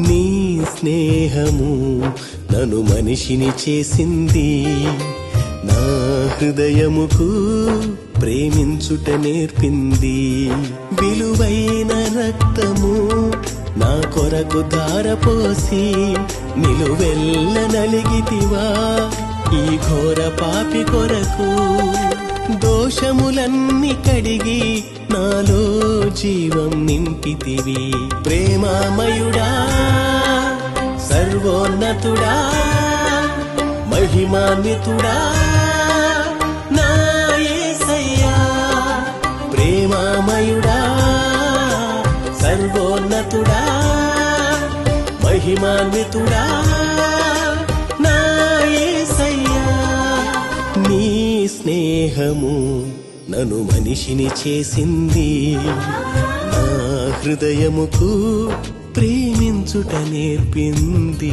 నీ స్నేహము నన్ను మనిషిని చేసింది, నా హృదయముకు ప్రేమించుట నేర్పింది. విలువైన రక్తము నా కొరకు ధారపోసి నిలువెల్ల నలిగితివా ఈ ఘోర పాపి కొరకు. దోషములన్నీ కడిగి నాలో జీవం నింపితివి. ప్రేమామయుడా, సర్వోన్నతుడా, మహిమాన్వితుడా నా యేసయ్యా. ప్రేమామయుడా, సర్వోన్నతుడా, మహిమాన్వితుడా నా యేసయ్యా. నీ స్నేహము నన్ను మనిషిని చేసింది, నా హృదయముకు ప్రేమించుట నేర్పింది.